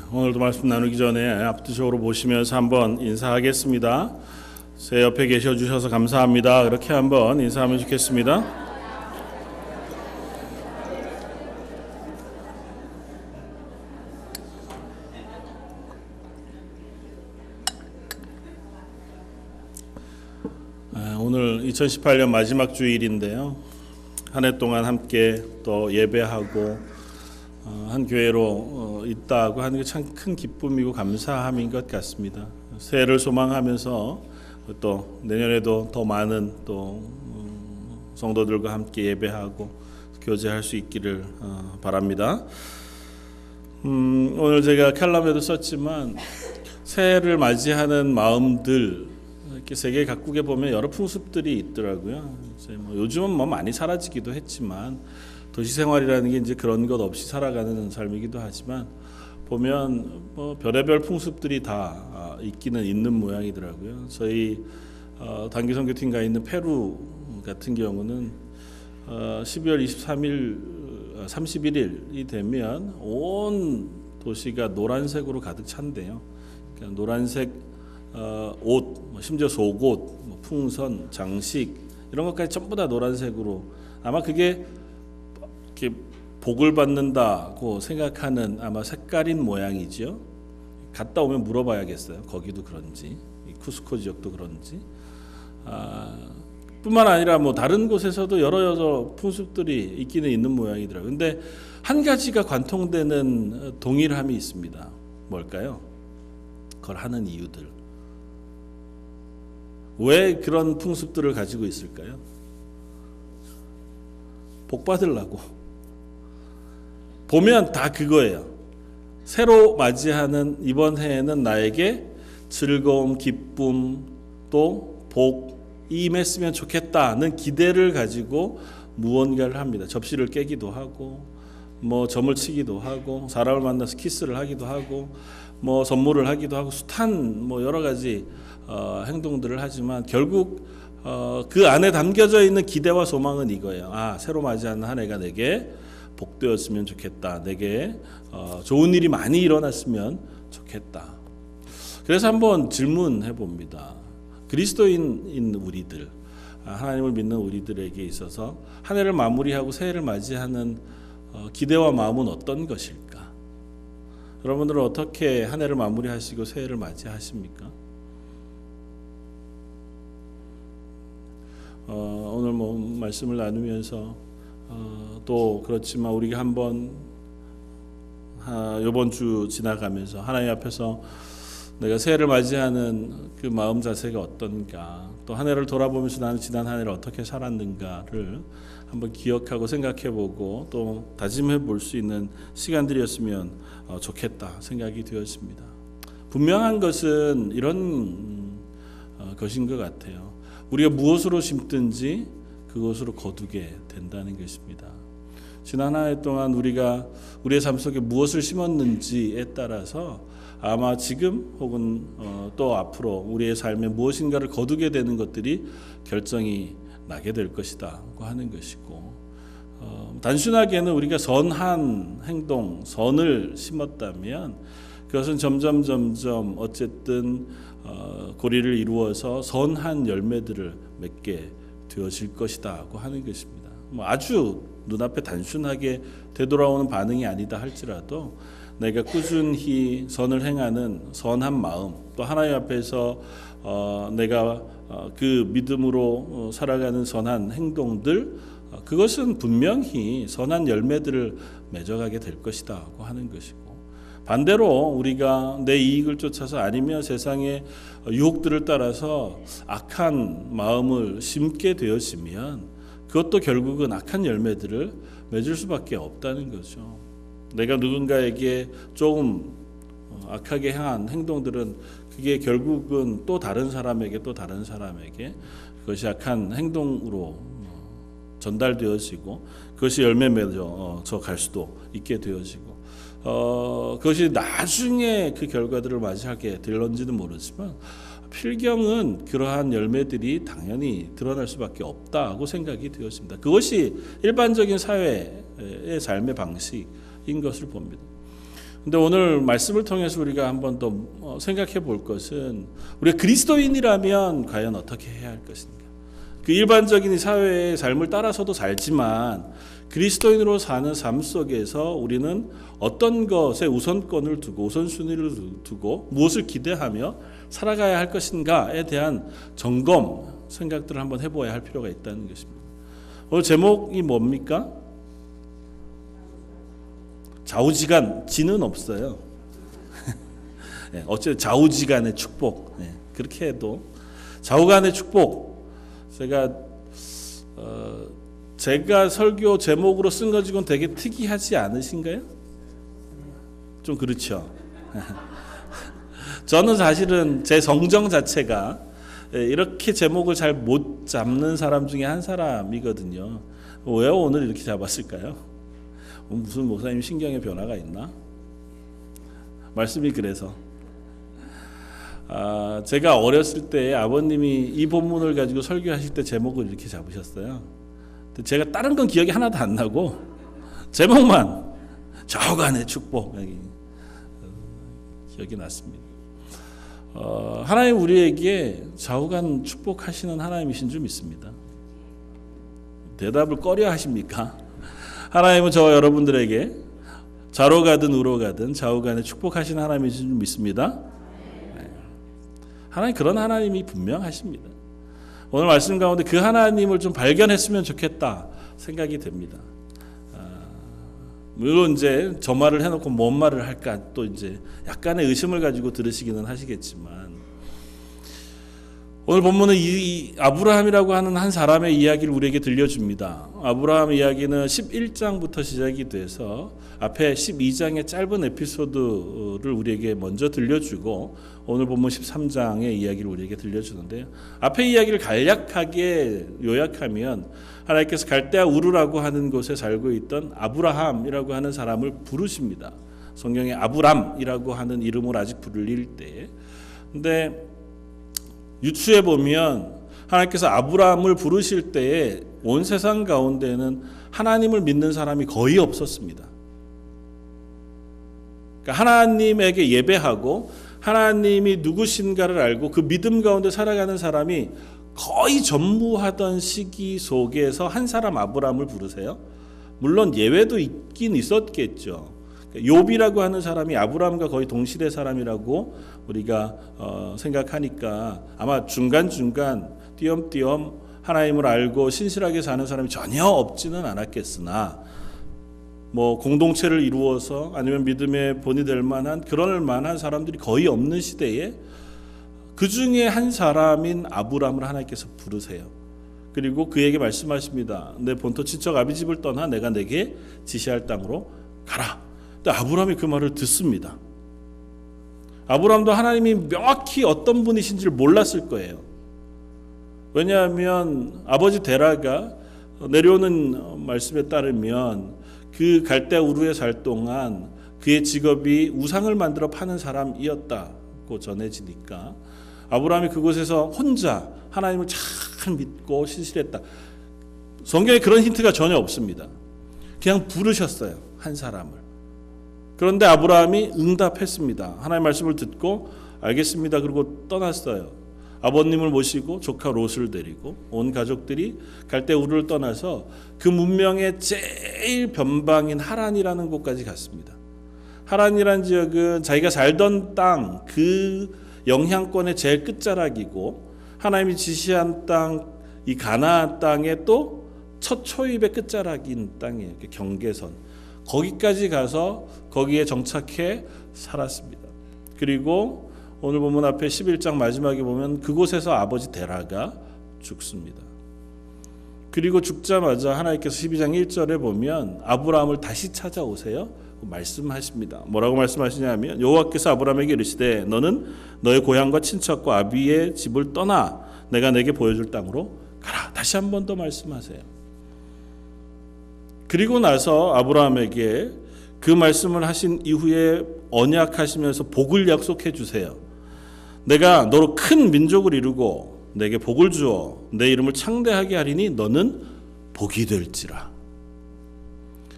오늘도 말씀 나누기 전에 앞뒤적으로 보시면서 한번 인사하겠습니다. 제 옆에 계셔 주셔서 감사합니다. 그렇게 한번 인사하면 좋겠습니다. 오늘 2018년 마지막 주일인데요. 한 해 동안 함께 또 예배하고 한 교회로 있다고 하는 게 참 큰 기쁨이고 감사함인 것 같습니다. 새해를 소망하면서 또 내년에도 더 많은 또 성도들과 함께 예배하고 교제할 수 있기를 바랍니다. 오늘 제가 칼럼에도 썼지만 새해를 맞이하는 마음들 이렇게 세계 각국에 보면 여러 풍습들이 있더라고요. 요즘은 많이 사라지기도 했지만 도시 생활이라는 게 이제 그런 것 없이 살아가는 삶이기도 하지만 보면 별의별 풍습들이 다 있기는 있는 모양이더라고요. 저희 단기 선교팀가 있는 페루 같은 경우는 12월 31일이 되면 온 도시가 노란색으로 가득 찬대요. 그러니까 노란색 옷, 심지어 속옷, 풍선, 장식 이런 것까지 전부 다 노란색으로 아마 그게 이렇게 복을 받는다고 생각하는 아마 색깔인 모양이죠. 갔다 오면 물어봐야겠어요. 거기도 그런지, 쿠스코 지역도 그런지. 뿐만 아니라 다른 곳에서도 여러 풍습들이 있기는 있는 모양이더라고요. 근데 한 가지가 관통되는 동일함이 있습니다. 뭘까요? 그걸 하는 이유들. 왜 그런 풍습들을 가지고 있을까요? 복 받으려고. 보면 다 그거예요. 새로 맞이하는 이번 해에는 나에게 즐거움, 기쁨, 또 복이 임했으면 좋겠다는 기대를 가지고 무언가를 합니다. 접시를 깨기도 하고, 점을 치기도 하고, 사람을 만나서 키스를 하기도 하고, 선물을 하기도 하고, 숱한 여러 가지 행동들을 하지만 결국 그 안에 담겨져 있는 기대와 소망은 이거예요. 새로 맞이하는 한 해가 내게 복되었으면 좋겠다. 내게 좋은 일이 많이 일어났으면 좋겠다. 그래서 한번 질문해 봅니다. 그리스도인인 우리들, 하나님을 믿는 우리들에게 있어서 한 해를 마무리하고 새해를 맞이하는 기대와 마음은 어떤 것일까? 여러분들은 어떻게 한 해를 마무리하시고 새해를 맞이하십니까? 오늘 말씀을 나누면서 또 그렇지만 우리가 한번 이번 주 지나가면서 하나님 앞에서 내가 새해를 맞이하는 그 마음 자세가 어떤가, 또 한 해를 돌아보면서 나는 지난 한 해를 어떻게 살았는가를 한번 기억하고 생각해보고 또 다짐해 볼 수 있는 시간들이었으면 좋겠다 생각이 되었습니다. 분명한 것은 이런 것인 것 같아요. 우리가 무엇으로 심든지 그것으로 거두게 된다는 것입니다. 지난 한 해 동안 우리가 우리의 삶 속에 무엇을 심었는지에 따라서 아마 지금 혹은 또 앞으로 우리의 삶에 무엇인가를 거두게 되는 것들이 결정이 나게 될 것이다 하는 것이고, 단순하게는 우리가 선한 행동, 선을 심었다면 그것은 점점 어쨌든 고리를 이루어서 선한 열매들을 맺게 되어질 것이다고 하는 것입니다. 아주 눈앞에 단순하게 되돌아오는 반응이 아니다 할지라도 내가 꾸준히 선을 행하는 선한 마음, 또 하나님 앞에서 내가 그 믿음으로 살아가는 선한 행동들, 그것은 분명히 선한 열매들을 맺어가게 될 것이다고 하는 것이고, 반대로 우리가 내 이익을 쫓아서 아니면 세상의 유혹들을 따라서 악한 마음을 심게 되었으면 그것도 결국은 악한 열매들을 맺을 수밖에 없다는 거죠. 내가 누군가에게 조금 악하게 향한 행동들은 그게 결국은 또 다른 사람에게 그것이 악한 행동으로 전달되어지고 그것이 열매 맺어 갈 수도 있게 되어지고, 그것이 나중에 그 결과들을 맞이하게 될런지는 모르지만 필경은 그러한 열매들이 당연히 드러날 수밖에 없다고 생각이 되었습니다. 그것이 일반적인 사회의 삶의 방식인 것을 봅니다. 근데 오늘 말씀을 통해서 우리가 한번 더 생각해 볼 것은 우리가 그리스도인이라면 과연 어떻게 해야 할 것인가. 그 일반적인 이 사회의 삶을 따라서도 살지만 그리스도인으로 사는 삶 속에서 우리는 어떤 것에 우선권을 두고 우선순위를 두고 무엇을 기대하며 살아가야 할 것인가에 대한 점검 생각들을 한번 해보아야 할 필요가 있다는 것입니다. 오늘 제목이 뭡니까? 좌우지간, 지는 없어요. 네, 어쨌든 좌우지간의 축복. 네, 그렇게 해도 좌우간의 축복. 제가 설교 제목으로 쓴 거 지금 되게 특이하지 않으신가요? 좀 그렇죠. 저는 사실은 제 성정 자체가 이렇게 제목을 잘 못 잡는 사람 중에 한 사람이거든요. 왜 오늘 이렇게 잡았을까요? 무슨 목사님 신경의 변화가 있나? 말씀이 그래서 제가 어렸을 때 아버님이 이 본문을 가지고 설교하실 때 제목을 이렇게 잡으셨어요. 제가 다른 건 기억이 하나도 안 나고 제목만 좌우간의 축복 기억이 났습니다. 하나님 우리에게 좌우간 축복하시는 하나님이신 줄 믿습니다. 대답을 꺼려 하십니까? 하나님은 저와 여러분들에게 좌로 가든 우로 가든 좌우간에 축복하시는 하나님이신 줄 믿습니다. 하나님 그런 하나님이 분명하십니다. 오늘 말씀 가운데 그 하나님을 좀 발견했으면 좋겠다 생각이 됩니다. 물론 이제 저 말을 해놓고 뭔 말을 할까 또 이제 약간의 의심을 가지고 들으시기는 하시겠지만 오늘 본문은 이 아브라함이라고 하는 한 사람의 이야기를 우리에게 들려줍니다. 아브라함 이야기는 11장부터 시작이 돼서 앞에 12장의 짧은 에피소드를 우리에게 먼저 들려주고 오늘 본문 13장의 이야기를 우리에게 들려주는데요. 앞에 이야기를 간략하게 요약하면 하나님께서 갈대아 우르라고 하는 곳에 살고 있던 아브라함이라고 하는 사람을 부르십니다. 성경에 아브람이라고 하는 이름으로 아직 불릴 때. 근데 유추해 보면 하나님께서 아브라함을 부르실 때에 온 세상 가운데는 하나님을 믿는 사람이 거의 없었습니다. 그러니까 하나님에게 예배하고 하나님이 누구신가를 알고 그 믿음 가운데 살아가는 사람이 거의 전무하던 시기 속에서 한 사람 아브라함을 부르세요. 물론 예외도 있긴 있었겠죠. 욥이라고 하는 사람이 아브라함과 거의 동시대 사람이라고 우리가 생각하니까 아마 중간중간 띄엄띄엄 하나님을 알고 신실하게 사는 사람이 전혀 없지는 않았겠으나 뭐 공동체를 이루어서 아니면 믿음의 본이 될 만한 그럴 만한 사람들이 거의 없는 시대에 그 중에 한 사람인 아브라함을 하나님께서 부르세요. 그리고 그에게 말씀하십니다. 내 본토 친척 아비 집을 떠나 내가 내게 지시할 땅으로 가라. 아브라함이 그 말을 듣습니다. 아브라함도 하나님이 명확히 어떤 분이신지를 몰랐을 거예요. 왜냐하면 아버지 데라가 내려오는 말씀에 따르면 그 갈대아 우르에 살 동안 그의 직업이 우상을 만들어 파는 사람이었다고 전해지니까 아브라함이 그곳에서 혼자 하나님을 잘 믿고 신실했다. 성경에 그런 힌트가 전혀 없습니다. 그냥 부르셨어요. 한 사람을. 그런데 아브라함이 응답했습니다. 하나님의 말씀을 듣고 알겠습니다. 그리고 떠났어요. 아버님을 모시고 조카 롯을 데리고 온 가족들이 갈대아 우르를 떠나서 그 문명의 제일 변방인 하란이라는 곳까지 갔습니다. 하란이라는 지역은 자기가 살던 땅 그 영향권의 제일 끝자락이고 하나님이 지시한 땅, 이 가나안 땅의 또 첫 초입의 끝자락인 땅이에요. 경계선. 거기까지 가서 거기에 정착해 살았습니다. 그리고 오늘 본문 앞에 11장 마지막에 보면 그곳에서 아버지 데라가 죽습니다. 그리고 죽자마자 하나님께서 12장 1절에 보면 아브라함을 다시 찾아오세요. 말씀하십니다. 뭐라고 말씀하시냐면 여호와께서 아브라함에게 이르시되 너는 너의 고향과 친척과 아비의 집을 떠나 내가 내게 보여줄 땅으로 가라. 다시 한 번 더 말씀하세요. 그리고 나서 아브라함에게 그 말씀을 하신 이후에 언약하시면서 복을 약속해 주세요. 내가 너로 큰 민족을 이루고 내게 복을 주어 내 이름을 창대하게 하리니 너는 복이 될지라.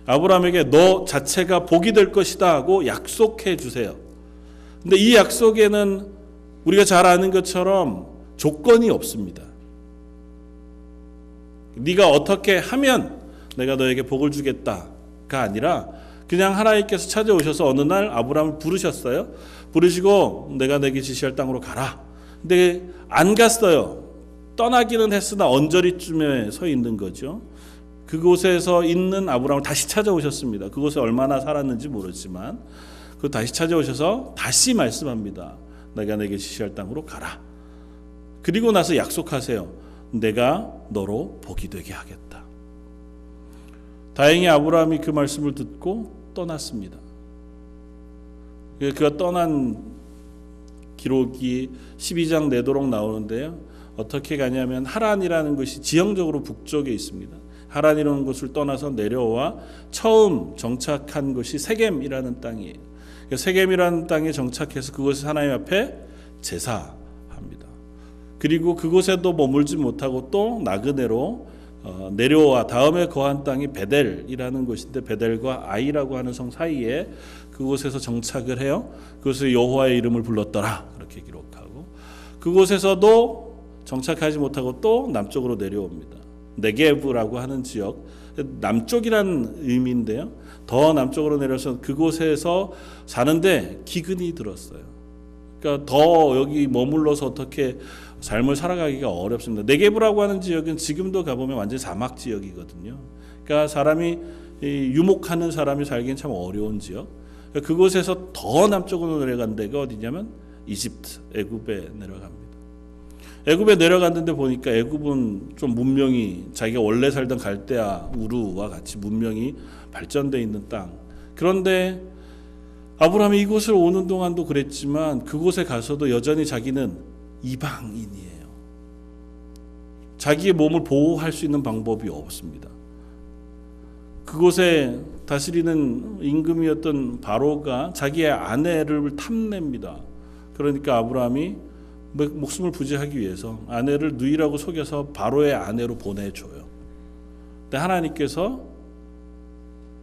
아브라함에게 너 자체가 복이 될 것이다 하고 약속해 주세요. 근데 이 약속에는 우리가 잘 아는 것처럼 조건이 없습니다. 네가 어떻게 하면 내가 너에게 복을 주겠다가 아니라 그냥 하나님께서 찾아오셔서 어느 날 아브라함을 부르셨어요. 부르시고 내가 내게 지시할 땅으로 가라. 근데 안 갔어요. 떠나기는 했으나 언저리쯤에 서 있는 거죠. 그곳에서 있는 아브라함을 다시 찾아오셨습니다. 그곳에 얼마나 살았는지 모르지만 그 다시 찾아오셔서 다시 말씀합니다. 내가 내게 지시할 땅으로 가라. 그리고 나서 약속하세요. 내가 너로 복이 되게 하겠다. 다행히 아브라함이 그 말씀을 듣고 떠났습니다. 그가 떠난 기록이 12장 내도록 나오는데요. 어떻게 가냐면 하란이라는 것이 지형적으로 북쪽에 있습니다. 하란이라는 곳을 떠나서 내려와 처음 정착한 것이 세겜이라는 땅이에요. 세겜이라는 땅에 정착해서 그곳에서 하나님 앞에 제사합니다. 그리고 그곳에도 머물지 못하고 또 나그네로 내려와 다음에 거한 땅이 베델이라는 곳인데 베델과 아이라고 하는 성 사이에 그곳에서 정착을 해요. 그곳에 여호와의 이름을 불렀더라 그렇게 기록하고 그곳에서도 정착하지 못하고 또 남쪽으로 내려옵니다. 네게브라고 하는 지역 남쪽이라는 의미인데요. 더 남쪽으로 내려서 그곳에서 사는데 기근이 들었어요. 그러니까 더 여기 머물러서 어떻게 삶을 살아가기가 어렵습니다. 네게브라고 하는 지역은 지금도 가보면 완전 사막 지역이거든요. 그러니까 사람이 유목하는 사람이 살기엔 참 어려운 지역. 그곳에서 더 남쪽으로 내려간 데가 어디냐면 이집트, 애굽에 내려갑니다. 애굽에 내려갔는데 보니까 애굽은 좀 문명이 자기가 원래 살던 갈대아, 우르와 같이 문명이 발전되어 있는 땅. 그런데 아브라함이 이곳을 오는 동안도 그랬지만 그곳에 가서도 여전히 자기는 이방인이에요. 자기의 몸을 보호할 수 있는 방법이 없습니다. 그곳에 다스리는 임금이었던 바로가 자기의 아내를 탐냅니다. 그러니까 아브라함이 목숨을 부지하기 위해서 아내를 누이라고 속여서 바로의 아내로 보내줘요. 근데 하나님께서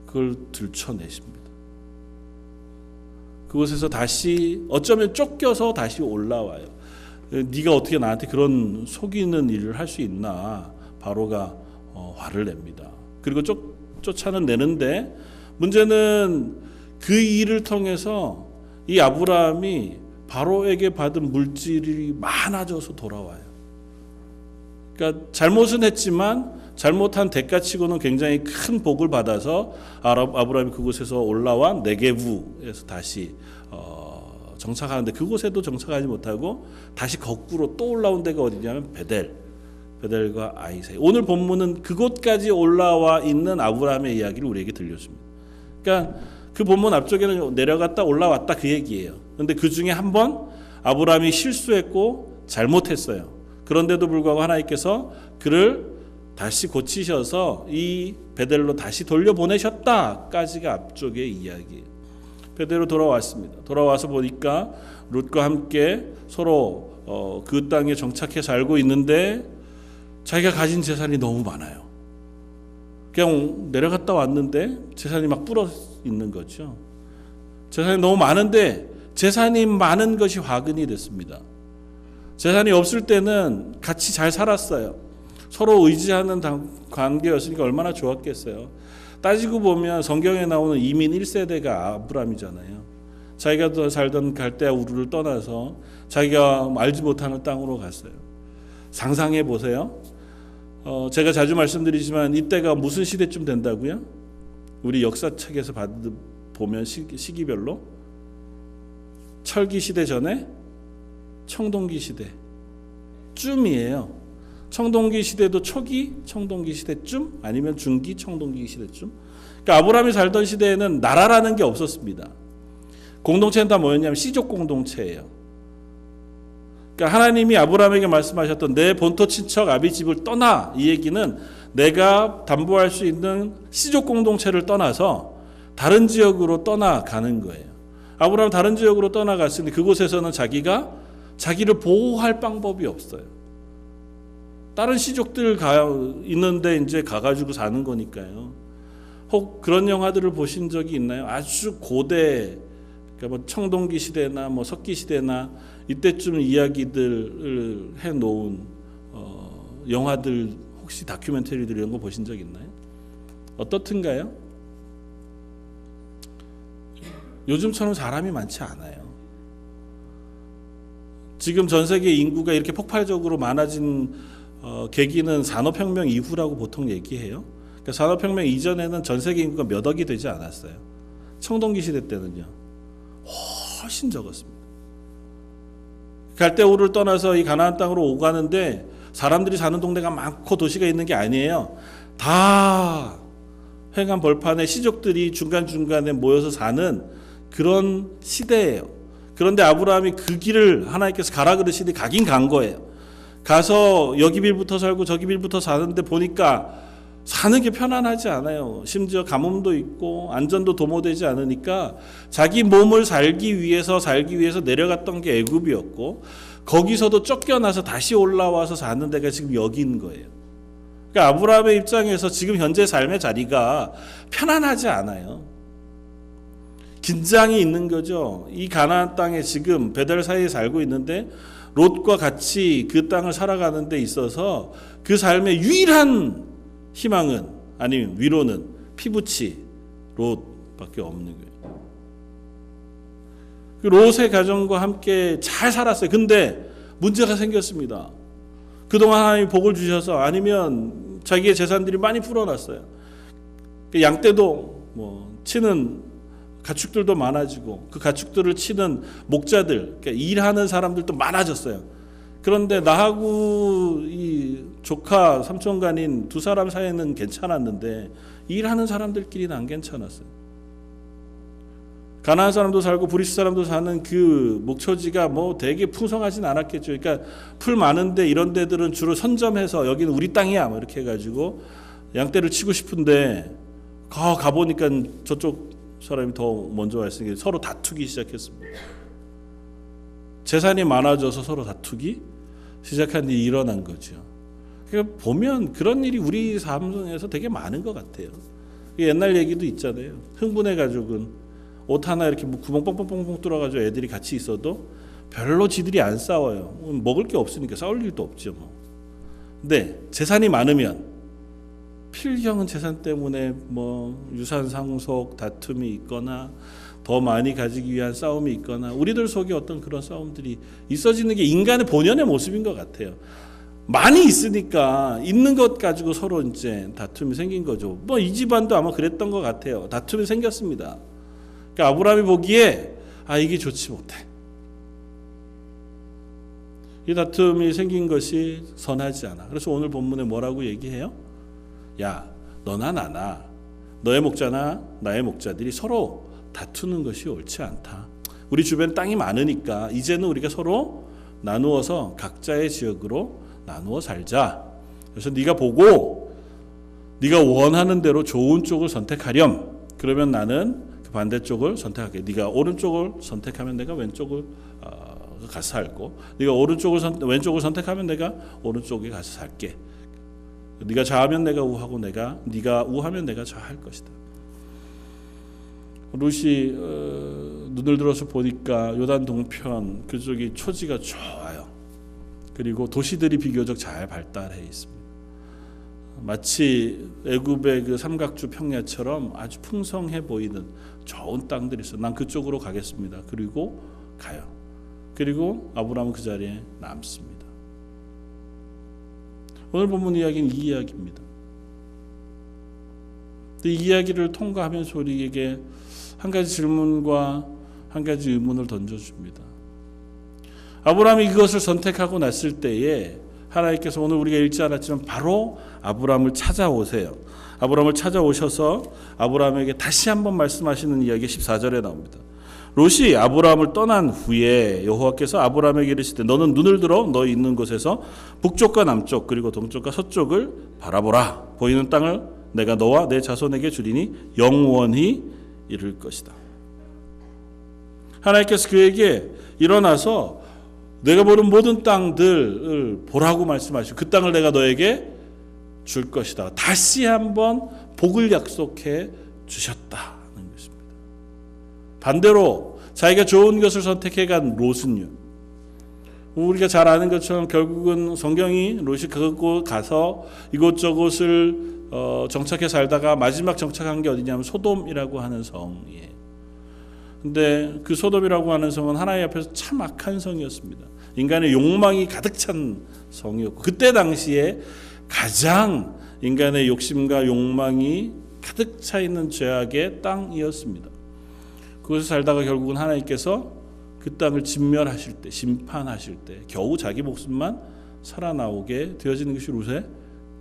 그걸 들춰내십니다. 그곳에서 다시 어쩌면 쫓겨서 다시 올라와요. 네가 어떻게 나한테 그런 속이는 일을 할 수 있나 바로가 화를 냅니다. 그리고 쫓아는 내는데 문제는 그 일을 통해서 이 아브라함이 바로에게 받은 물질이 많아져서 돌아와요. 그러니까 잘못은 했지만 잘못한 대가치고는 굉장히 큰 복을 받아서 아브라함이 그곳에서 올라와 네게브에서 다시 정착하는데 그곳에도 정착하지 못하고 다시 거꾸로 또 올라온 데가 어디냐면 베델과 아이 사이. 오늘 본문은 그곳까지 올라와 있는 아브라함의 이야기를 우리에게 들려줍니다. 그러니까 그 본문 앞쪽에는 내려갔다 올라왔다 그 얘기예요. 그런데 그 중에 한 번 아브라함이 실수했고 잘못했어요. 그런데도 불구하고 하나님께서 그를 다시 고치셔서 이 베델로 다시 돌려보내셨다까지가 앞쪽의 이야기예요. 베델로 돌아왔습니다. 돌아와서 보니까 룻과 함께 서로 그 땅에 정착해 살고 있는데 자기가 가진 재산이 너무 많아요. 그냥 내려갔다 왔는데 재산이 막 불어 있는 거죠. 재산이 너무 많은데 재산이 많은 것이 화근이 됐습니다. 재산이 없을 때는 같이 잘 살았어요. 서로 의지하는 관계였으니까 얼마나 좋았겠어요. 따지고 보면 성경에 나오는 이민 1세대가 아브라함이잖아요. 자기가 살던 갈대아 우르를 떠나서 자기가 알지 못하는 땅으로 갔어요. 상상해 보세요. 제가 자주 말씀드리지만 이때가 무슨 시대쯤 된다고요? 우리 역사책에서 보면 시기별로 철기 시대 전에 청동기 시대 쯤이에요. 청동기 시대도 초기 청동기 시대쯤 아니면 중기 청동기 시대쯤. 그러니까 아브라함이 살던 시대에는 나라라는 게 없었습니다. 공동체는 다 뭐였냐면 씨족 공동체예요. 그러니까 하나님이 아브라함에게 말씀하셨던 내 본토 친척 아비 집을 떠나 이 얘기는 내가 담보할 수 있는 씨족 공동체를 떠나서 다른 지역으로 떠나가는 거예요. 아브라함은 다른 지역으로 떠나갔으니 그곳에서는 자기가 자기를 보호할 방법이 없어요. 다른 씨족들 있는데 이제 가가지고 사는 거니까요. 혹 그런 영화들을 보신 적이 있나요? 아주 고대, 그러니까 뭐 청동기 시대나 뭐 석기 시대나 이때쯤 이야기들을 해놓은 영화들, 혹시 다큐멘터리들 이런 거 보신 적 있나요? 어떻든가요? 요즘처럼 사람이 많지 않아요. 지금 전 세계 인구가 이렇게 폭발적으로 많아진 계기는 산업혁명 이후라고 보통 얘기해요. 그러니까 산업혁명 이전에는 전 세계 인구가 몇 억이 되지 않았어요. 청동기 시대 때는요, 훨씬 적었습니다. 갈대우를 떠나서 이 가나안 땅으로 오가는데 사람들이 사는 동네가 많고 도시가 있는 게 아니에요. 다 횡한 벌판에 시족들이 중간중간에 모여서 사는 그런 시대예요. 그런데 아브라함이 그 길을 하나님께서 가라 그러시니 가긴 간 거예요. 가서 여기 빌부터 살고 저기 빌부터 사는데 보니까 사는 게 편안하지 않아요. 심지어 가뭄도 있고 안전도 도모되지 않으니까 자기 몸을 살기 위해서 내려갔던 게 애굽이었고, 거기서도 쫓겨나서 다시 올라와서 사는 데가 지금 여기인 거예요. 그러니까 아브라함의 입장에서 지금 현재 삶의 자리가 편안하지 않아요. 긴장이 있는 거죠. 이 가나안 땅에 지금 베델 사이에 살고 있는데 롯과 같이 그 땅을 살아가는 데 있어서 그 삶의 유일한 희망은, 아니면 위로는 피부치 롯밖에 없는 거예요. 그 롯의 가정과 함께 잘 살았어요. 근데 문제가 생겼습니다. 그동안 하나님이 복을 주셔서, 아니면 자기의 재산들이 많이 불어났어요. 양떼도 뭐 치는 가축들도 많아지고, 그 가축들을 치는 목자들, 그러니까 일하는 사람들도 많아졌어요. 그런데 나하고 이 조카 삼촌간인 두 사람 사이는 괜찮았는데 일하는 사람들끼리는 안 괜찮았어요. 가나안 사람도 살고 브리스 사람도 사는 그 목초지가 뭐 되게 풍성하진 않았겠죠. 그러니까 풀 많은데 이런 데들은 주로 선점해서 여기는 우리 땅이야 뭐 이렇게 해가지고 양떼를 치고 싶은데 가보니까 저쪽 사람이 더 먼저 왔으니까 서로 다투기 시작했습니다. 재산이 많아져서 서로 다투기 시작한 일이 일어난 거죠. 그러니까 보면 그런 일이 우리 삶에서 되게 많은 것 같아요. 옛날 얘기도 있잖아요. 흥분의 가족은 옷 하나 이렇게 구멍 뻥뻥뻥뻥 뚫어가지고 애들이 같이 있어도 별로 지들이 안 싸워요. 먹을 게 없으니까 싸울 일도 없죠. 뭐. 근데 재산이 많으면 필경은 재산 때문에 뭐 유산 상속 다툼이 있거나 더 많이 가지기 위한 싸움이 있거나 우리들 속에 어떤 그런 싸움들이 있어지는 게 인간의 본연의 모습인 것 같아요. 많이 있으니까 있는 것 가지고 서로 이제 다툼이 생긴 거죠. 뭐 이 집안도 아마 그랬던 것 같아요. 다툼이 생겼습니다. 그러니까 아브라함이 보기에 이게 좋지 못해. 이 다툼이 생긴 것이 선하지 않아. 그래서 오늘 본문에 뭐라고 얘기해요? 야, 너나 나나 너의 목자나 나의 목자들이 서로 다투는 것이 옳지 않다. 우리 주변 땅이 많으니까 이제는 우리가 서로 나누어서 각자의 지역으로 나누어 살자. 그래서 네가 보고 네가 원하는 대로 좋은 쪽을 선택하렴. 그러면 나는 그 반대쪽을 선택할게. 네가 오른쪽을 선택하면 내가 왼쪽을 가서 살고, 네가 왼쪽을 선택하면 내가 오른쪽에 가서 살게. 네가 좌하면 내가 우하고 네가 우하면 내가 좌할 것이다. 롯이 눈을 들어서 보니까 요단 동편 그쪽이 초지가 좋아요. 그리고 도시들이 비교적 잘 발달해 있습니다. 마치 애굽의 그 삼각주 평야처럼 아주 풍성해 보이는 좋은 땅들이 있어요. 난 그쪽으로 가겠습니다. 그리고 가요. 그리고 아브라함은 그 자리에 남습니다. 오늘 본문 이야기는 이 이야기입니다. 이 이야기를 통과하면서 우리에게 한 가지 질문과 한 가지 의문을 던져줍니다. 아브라함이 이것을 선택하고 났을 때에 하나님께서 오늘 우리가 읽지 않았지만 바로 아브라함을 찾아오세요. 아브라함을 찾아오셔서 아브라함에게 다시 한번 말씀하시는 이야기 14절에 나옵니다. 롯이 아브라함을 떠난 후에 여호와께서 아브라함에게 이르시되 너는 눈을 들어 너 있는 곳에서 북쪽과 남쪽 그리고 동쪽과 서쪽을 바라보라. 보이는 땅을 내가 너와 내 자손에게 주리니 영원히 이룰 것이다. 하나님께서 그에게 일어나서 내가 보는 모든 땅들을 보라고 말씀하시고 그 땅을 내가 너에게 줄 것이다. 다시 한번 복을 약속해 주셨다는 것입니다. 반대로 자기가 좋은 것을 선택해 간 롯은요, 우리가 잘 아는 것처럼 결국은 성경이 롯이 그곳 가서 이곳저곳을 정착해 살다가 마지막 정착한 게 어디냐면 소돔이라고 하는 성이에요. 근데 그 소돔이라고 하는 성은 하나님 앞에서 참 악한 성이었습니다. 인간의 욕망이 가득 찬 성이었고, 그때 당시에 가장 인간의 욕심과 욕망이 가득 차 있는 죄악의 땅이었습니다. 그곳에 살다가 결국은 하나님께서 그 땅을 진멸하실 때, 심판하실 때 겨우 자기 목숨만 살아나오게 되어지는 것이 롯의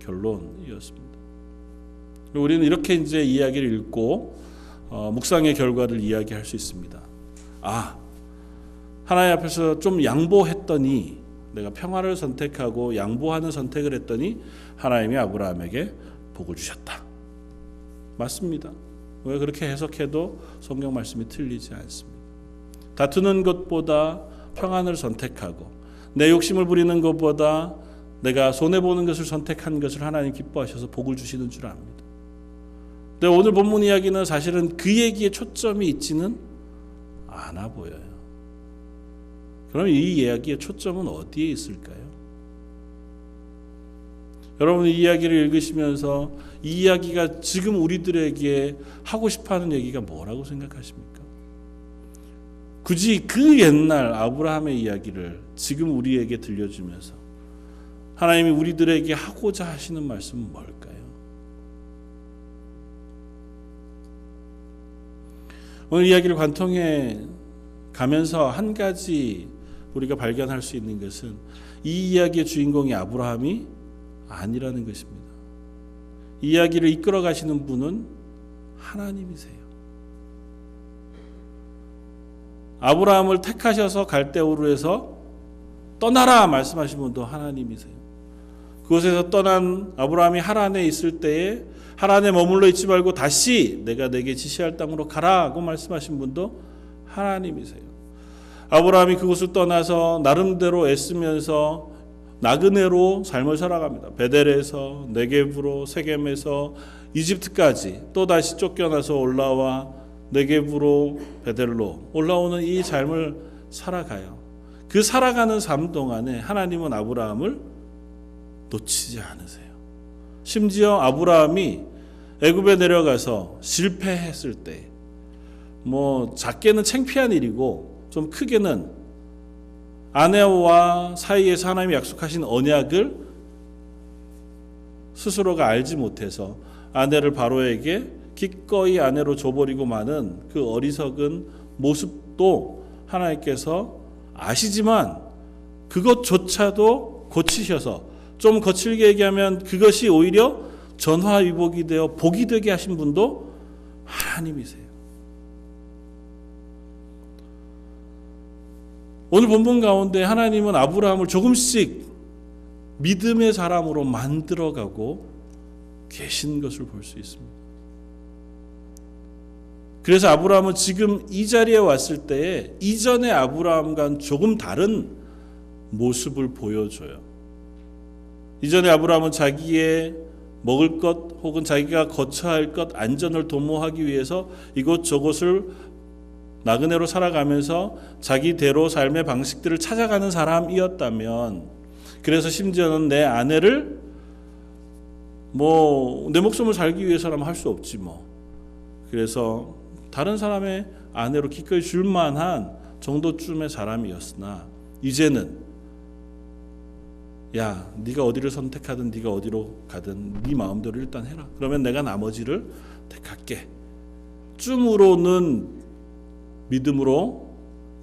결론이었습니다. 우리는 이렇게 이제 이야기를 읽고 묵상의 결과를 이야기할 수 있습니다. 하나님 앞에서 좀 양보했더니, 내가 평화를 선택하고 양보하는 선택을 했더니 하나님이 아브라함에게 복을 주셨다. 맞습니다. 왜 그렇게 해석해도 성경 말씀이 틀리지 않습니다. 다투는 것보다 평안을 선택하고 내 욕심을 부리는 것보다 내가 손해보는 것을 선택한 것을 하나님 기뻐하셔서 복을 주시는 줄 압니다. 근데 오늘 본문 이야기는 사실은 그 얘기에 초점이 있지는 않아 보여요. 그럼 이 이야기의 초점은 어디에 있을까요? 여러분, 이 이야기를 읽으시면서 이 이야기가 지금 우리들에게 하고 싶어하는 얘기가 뭐라고 생각하십니까? 굳이 그 옛날 아브라함의 이야기를 지금 우리에게 들려주면서 하나님이 우리들에게 하고자 하시는 말씀은 뭘까요? 오늘 이야기를 관통해 가면서 한 가지 우리가 발견할 수 있는 것은 이 이야기의 주인공이 아브라함이 아니라는 것입니다. 이 이야기를 이끌어 가시는 분은 하나님이세요. 아브라함을 택하셔서 갈대우르에서 떠나라 말씀하신 분도 하나님이세요. 그곳에서 떠난 아브라함이 하란에 있을 때에 하란에 머물러 있지 말고 다시 내가 내게 지시할 땅으로 가라고 말씀하신 분도 하나님이세요. 아브라함이 그곳을 떠나서 나름대로 애쓰면서 나그네로 삶을 살아갑니다. 베델에서 네겝으로, 세겜에서 이집트까지 또다시 쫓겨나서 올라와 네겝으로 베델로 올라오는 이 삶을 살아가요. 그 살아가는 삶 동안에 하나님은 아브라함을 놓치지 않으세요. 심지어 아브라함이 애굽에 내려가서 실패했을 때, 작게는 창피한 일이고 좀 크게는 아내와 사이에서 하나님이 약속하신 언약을 스스로가 알지 못해서 아내를 바로에게 기꺼이 아내로 줘버리고 마는 그 어리석은 모습도 하나님께서 아시지만 그것조차도 고치셔서, 좀 거칠게 얘기하면 그것이 오히려 전화위복이 되어 복이 되게 하신 분도 하나님이세요. 오늘 본문 가운데 하나님은 아브라함을 조금씩 믿음의 사람으로 만들어가고 계신 것을 볼 수 있습니다. 그래서 아브라함은 지금 이 자리에 왔을 때에 이전의 아브라함과는 조금 다른 모습을 보여줘요. 이전에 아브라함은 자기의 먹을 것 혹은 자기가 거처 할 것 안전을 도모하기 위해서 이곳저곳을 나그네로 살아가면서 자기대로 삶의 방식들을 찾아가는 사람이었다면, 그래서 심지어는 내 아내를 내 목숨을 살기 위해서라면 할 수 없지 그래서 다른 사람의 아내로 기꺼이 줄 만한 정도쯤의 사람이었으나 이제는 야, 네가 어디를 선택하든 네가 어디로 가든 네 마음대로 일단 해라. 그러면 내가 나머지를 택할게. 쯤으로는 믿음으로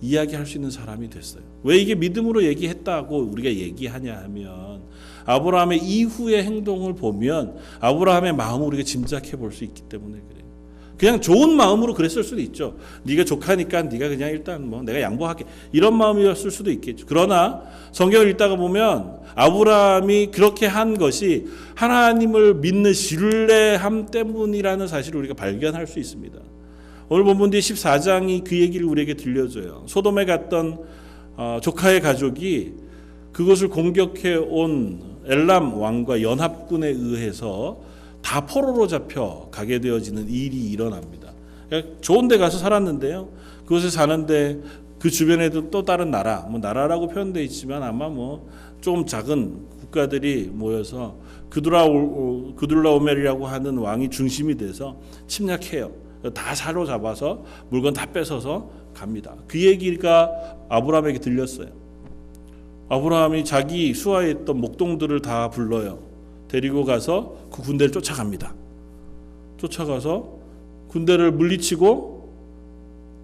이야기할 수 있는 사람이 됐어요. 왜 이게 믿음으로 얘기했다고 우리가 얘기하냐 하면, 아브라함의 이후의 행동을 보면 아브라함의 마음을 우리가 짐작해 볼 수 있기 때문에 그래요. 그냥 좋은 마음으로 그랬을 수도 있죠. 네가 족하니까 네가 그냥 일단 내가 양보할게, 이런 마음이었을 수도 있겠죠. 그러나 성경을 읽다가 보면 아브라함이 그렇게 한 것이 하나님을 믿는 신뢰함 때문이라는 사실을 우리가 발견할 수 있습니다. 오늘 본문 뒤 14장이 그 얘기를 우리에게 들려줘요. 소돔에 갔던 조카의 가족이 그것을 공격해 온 엘람 왕과 연합군에 의해서 다 포로로 잡혀 가게 되어지는 일이 일어납니다. 그러니까 좋은 데 가서 살았는데요. 그곳에 사는데 그 주변에도 또 다른 나라, 나라라고 표현되어 있지만 아마 좀 작은 국가들이 모여서 그둘라오멜이라고 하는 왕이 중심이 돼서 침략해요. 다 사로잡아서 물건 다 뺏어서 갑니다. 그 얘기가 아브라함에게 들렸어요. 아브라함이 자기 수하에 있던 목동들을 다 불러요. 데리고 가서 그 군대를 쫓아갑니다. 쫓아가서 군대를 물리치고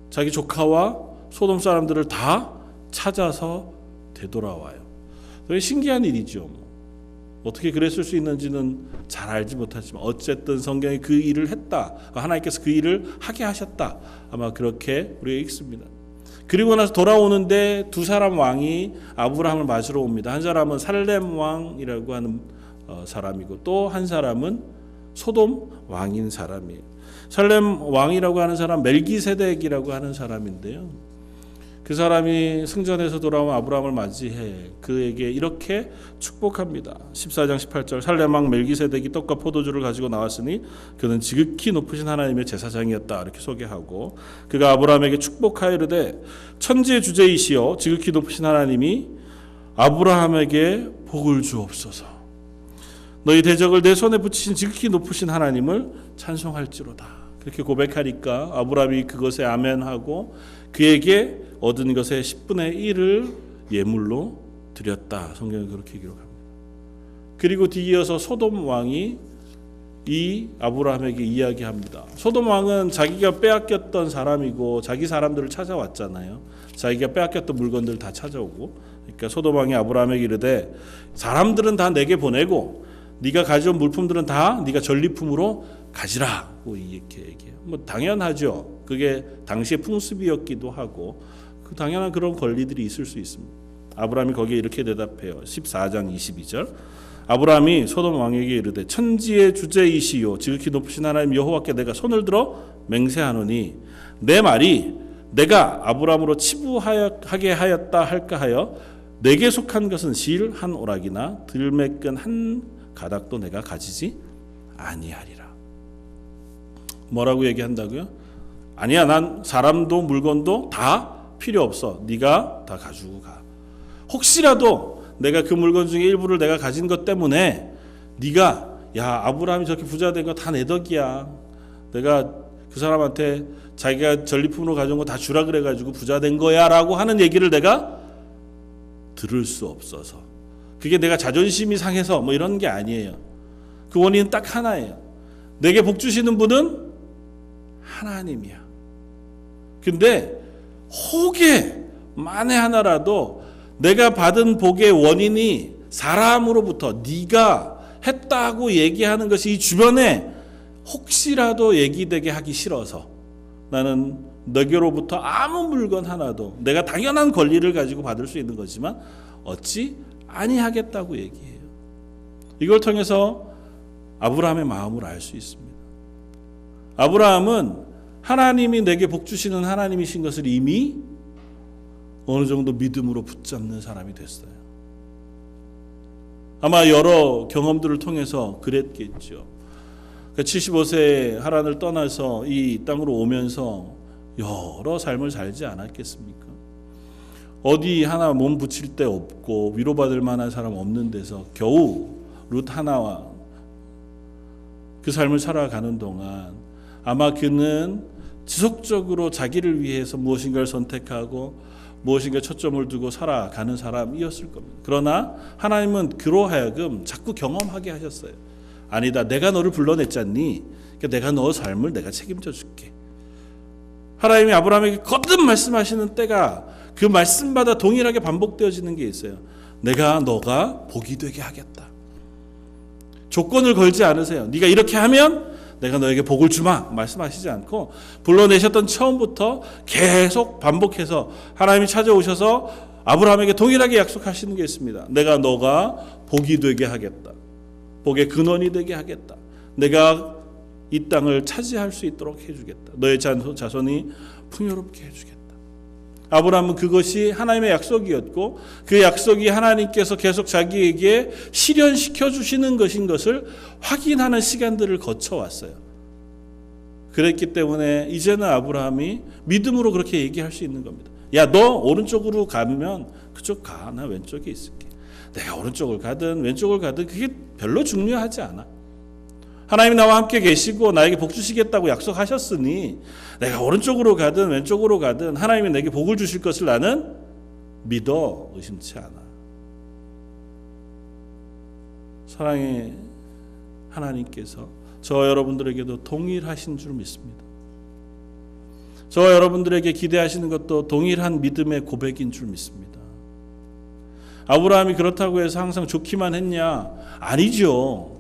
자기 조카와 소돔 사람들을 다 찾아서 되돌아와요. 되게 신기한 일이죠. 어떻게 그랬을 수 있는지는 잘 알지 못하지만 어쨌든 성경이 그 일을 했다. 하나님께서 그 일을 하게 하셨다. 아마 그렇게 우리가 읽습니다. 그리고 나서 돌아오는데 두 사람 왕이 아브라함을 맞으러 옵니다. 한 사람은 살렘 왕이라고 하는 사람이고 또 한 사람은 소돔 왕인 사람이에요. 살렘 왕이라고 하는 사람 멜기세덱이라고 하는 사람인데요. 그 사람이 승전에서 돌아온 아브라함을 맞이해 그에게 이렇게 축복합니다. 14장 18절 살렘 왕 멜기세덱이 떡과 포도주를 가지고 나왔으니 그는 지극히 높으신 하나님의 제사장이었다. 이렇게 소개하고 그가 아브라함에게 축복하여 이르되 천지의 주제이시여 지극히 높으신 하나님이 아브라함에게 복을 주옵소서. 너희 대적을 내 손에 붙이신 지극히 높으신 하나님을 찬송할지로다. 그렇게 고백하니까 아브라함이 그것에 아멘하고 그에게 얻은 것의 10분의 1을 예물로 드렸다. 성경이 그렇게 기록합니다. 그리고 뒤이어서 소돔 왕이 이 아브라함에게 이야기합니다. 소돔 왕은 자기가 빼앗겼던 사람이고 자기 사람들을 찾아왔잖아요. 자기가 빼앗겼던 물건들 다 찾아오고. 그러니까 소돔 왕이 아브라함에게 이르되 사람들은 다 내게 보내고 네가 가져온 물품들은 다 네가 전리품으로 가지라고 이렇게 얘기해요. 당연하죠. 그게 당시의 풍습이었기도 하고 그 당연한 그런 권리들이 있을 수 있습니다. 아브라함이 거기에 이렇게 대답해요. 14장 22절 아브라함이 소돔 왕에게 이르되 천지의 주제이시요 지극히 높으신 하나님 여호와께 내가 손을 들어 맹세하노니 내 말이 내가 아브라함으로 치부하게 하였다 할까 하여 내게 속한 것은 실 한 오락이나 들매끈 한 가닥도 내가 가지지 아니하리라. 뭐라고 얘기한다고요? 아니야, 난 사람도 물건도 다 필요 없어. 네가 다 가지고 가. 혹시라도 내가 그 물건 중에 일부를 내가 가진 것 때문에 네가 야 아브라함이 저렇게 부자 된 거 다 내 덕이야. 내가 그 사람한테 자기가 전리품으로 가져온 거 다 주라 그래가지고 부자 된 거야라고 하는 얘기를 내가 들을 수 없어서 그게 내가 자존심이 상해서 이런 게 아니에요. 그 원인은 딱 하나예요. 내게 복 주시는 분은 하나님이야. 근데 혹에 만에 하나라도 내가 받은 복의 원인이 사람으로부터 네가 했다고 얘기하는 것이 이 주변에 혹시라도 얘기되게 하기 싫어서 나는 너게로부터 아무 물건 하나도 내가 당연한 권리를 가지고 받을 수 있는 거지만 얻지 아니하겠다고 얘기해요. 이걸 통해서 아브라함의 마음을 알 수 있습니다. 아브라함은 하나님이 내게 복 주시는 하나님이신 것을 이미 어느 정도 믿음으로 붙잡는 사람이 됐어요. 아마 여러 경험들을 통해서 그랬겠죠. 75세에 하란을 떠나서 이 땅으로 오면서 여러 삶을 살지 않았겠습니까? 어디 하나 몸 붙일 데 없고 위로받을 만한 사람 없는 데서 겨우 룻 하나와 그 삶을 살아가는 동안 아마 그는 지속적으로 자기를 위해서 무엇인가를 선택하고 무엇인가 초점을 두고 살아가는 사람이었을 겁니다. 그러나 하나님은 그로 하여금 자꾸 경험하게 하셨어요. 아니다, 내가 너를 불러냈잖니. 그러니까 내가 너 삶을 내가 책임져 줄게. 하나님이 아브라함에게 거듭 말씀하시는 때가 그 말씀마다 동일하게 반복되어지는 게 있어요. 내가 너가 복이 되게 하겠다. 조건을 걸지 않으세요. 네가 이렇게 하면 내가 너에게 복을 주마 말씀하시지 않고 불러내셨던 처음부터 계속 반복해서 하나님이 찾아오셔서 아브라함에게 동일하게 약속하시는 게 있습니다. 내가 너가 복이 되게 하겠다. 복의 근원이 되게 하겠다. 내가 이 땅을 차지할 수 있도록 해주겠다. 너의 자손이 풍요롭게 해주겠다. 아브라함은 그것이 하나님의 약속이었고 그 약속이 하나님께서 계속 자기에게 실현시켜 주시는 것인 것을 확인하는 시간들을 거쳐왔어요. 그랬기 때문에 이제는 아브라함이 믿음으로 그렇게 얘기할 수 있는 겁니다. 야, 너 오른쪽으로 가면 그쪽 가. 나 왼쪽에 있을게. 내가 오른쪽을 가든 왼쪽을 가든 그게 별로 중요하지 않아. 하나님이 나와 함께 계시고 나에게 복 주시겠다고 약속하셨으니 내가 오른쪽으로 가든 왼쪽으로 가든 하나님이 내게 복을 주실 것을 나는 믿어 의심치 않아. 사랑의 하나님께서 저와 여러분들에게도 동일하신 줄 믿습니다. 저와 여러분들에게 기대하시는 것도 동일한 믿음의 고백인 줄 믿습니다. 아브라함이 그렇다고 해서 항상 좋기만 했냐? 아니죠.